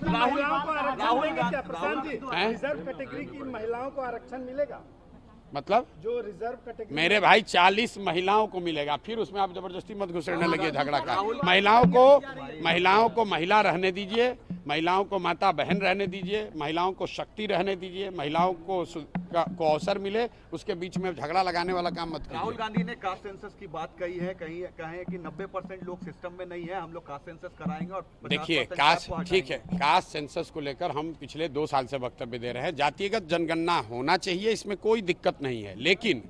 महिलाओं को आरक्षण देंगे क्या प्रशांत जी? रिजर्व कैटेगरी की महिलाओं को आरक्षण मिलेगा? मतलब जो रिजर्व कैटेगरी मेरे भाई 40 महिलाओं को मिलेगा, फिर उसमें आप जबरदस्ती मत घुसड़ने लगे झगड़ा का। महिलाओं को महिला रहने दीजिए, महिलाओं को माता बहन रहने दीजिए, महिलाओं को शक्ति रहने दीजिए, महिलाओं को अवसर मिले, उसके बीच में झगड़ा लगाने वाला काम मत कीजिए। राहुल गांधी ने कास्ट सेंसस की बात कही है, कहे कि 90% लोग सिस्टम में नहीं है, हम लोग कास्ट सेंसस कराएंगे और देखिए कास्ट ठीक है, कास्ट सेंसस को लेकर हम पिछले 2 साल से वक्तव्य दे रहे हैं। जातिगत जनगणना होना चाहिए, इसमें कोई दिक्कत नहीं है, लेकिन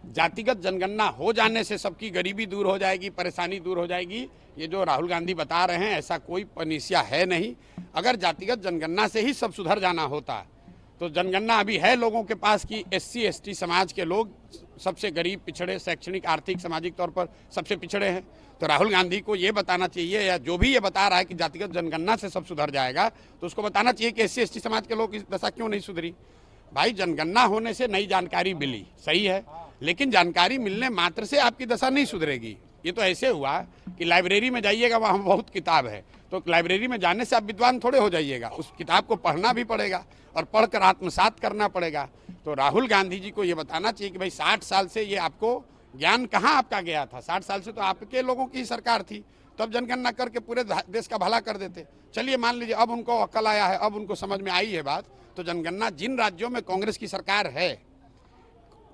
जातिगत जनगणना हो जाने से सबकी गरीबी दूर हो जाएगी, परेशानी दूर हो जाएगी, ये जो राहुल गांधी बता रहे हैं ऐसा कोई पनिसिया है नहीं। अगर जातिगत जनगणना से ही सब सुधर जाना होता तो जनगणना अभी है लोगों के पास कि SC ST समाज के लोग सबसे गरीब, पिछड़े, शैक्षणिक, आर्थिक, सामाजिक तौर पर सबसे पिछड़े हैं। तो राहुल गांधी को ये बताना चाहिए, या जो भी ये बता रहा है कि जातिगत जनगणना से सब सुधर जाएगा, तो उसको बताना चाहिए कि SC ST समाज के लोग की दशा क्यों नहीं सुधरी। भाई जनगणना होने से नई जानकारी मिली, सही है, लेकिन जानकारी मिलने मात्र से आपकी दशा नहीं सुधरेगी। ये तो ऐसे हुआ कि लाइब्रेरी में जाइएगा, वहाँ बहुत किताब है, तो लाइब्रेरी में जाने से आप विद्वान थोड़े हो जाइएगा, उस किताब को पढ़ना भी पड़ेगा और पढ़कर आत्मसात करना पड़ेगा। तो राहुल गांधी जी को ये बताना चाहिए कि भाई 60 साल से ये आपको ज्ञान कहाँ आपका गया था। 60 साल से तो आपके लोगों की ही सरकार थी, तब जनगणना करके पूरे देश का भला कर देते। चलिए मान लीजिए अब उनको अक्ल आया है, अब उनको समझ में आई है बात, तो जनगणना जिन राज्यों में कांग्रेस की सरकार है,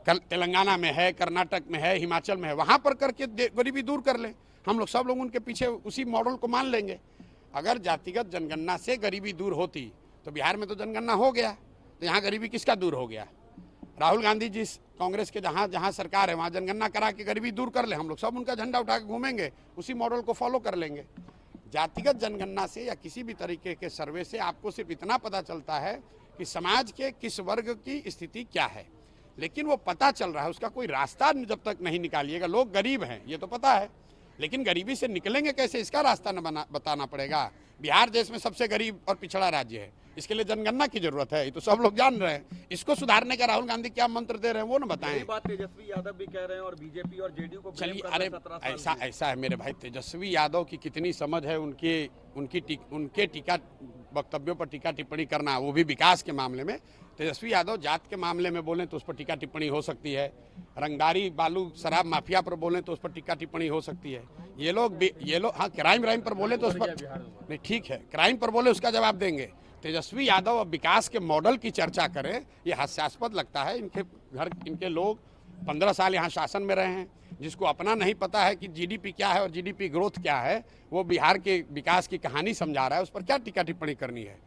तेलंगाना में है, कर्नाटक में है, हिमाचल में है, वहाँ पर करके गरीबी दूर कर लें। हम लोग सब लोग उनके पीछे उसी मॉडल को मान लेंगे। अगर जातिगत जनगणना से गरीबी दूर होती तो बिहार में तो जनगणना हो गया, तो यहाँ गरीबी किसका दूर हो गया? राहुल गांधी जिस कांग्रेस के जहाँ जहाँ सरकार है वहाँ जनगणना करा के गरीबी दूर कर ले, हम लोग सब उनका झंडा उठा के घूमेंगे, उसी मॉडल को फॉलो कर लेंगे। जातिगत जनगणना से या किसी भी तरीके के सर्वे से आपको सिर्फ इतना पता चलता है कि समाज के किस वर्ग की स्थिति क्या है, लेकिन वो पता चल रहा है, उसका कोई रास्ता जब तक नहीं निकालिएगा। लोग गरीब हैं ये तो पता है, लेकिन गरीबी से निकलेंगे कैसे इसका रास्ता न बताना पड़ेगा। बिहार देश में सबसे गरीब और पिछड़ा राज्य है, इसके लिए जनगणना की जरूरत है, ये तो सब लोग जान रहे हैं। इसको सुधारने का राहुल गांधी क्या मंत्र दे रहे हैं वो ना बताएं। यही बात तेजस्वी यादव भी कह रहे हैं और बीजेपी और जेडीयू को। चलिए अरे ऐसा है मेरे भाई, तेजस्वी यादव की कितनी समझ है उनके टीका वक्तव्यों पर टीका टिप्पणी करना, वो भी विकास के मामले में। तेजस्वी यादव जात के मामले में बोलें तो उस पर टीका टिप्पणी हो सकती है, रंगदारी बालू शराब माफिया पर बोलें तो उस पर टीका टिप्पणी हो सकती है। ये लोग हाँ क्राइम पर बोले तो उस पर नहीं, ठीक है, क्राइम पर बोले उसका जवाब देंगे। तेजस्वी यादव अब विकास के मॉडल की चर्चा करें, ये हास्यास्पद लगता है। इनके लोग 15 साल यहाँ शासन में रहे हैं, जिसको अपना नहीं पता है कि GDP क्या है और GDP ग्रोथ क्या है, वो बिहार के विकास की कहानी समझा रहा है, उस पर क्या टीका टिप्पणी करनी है।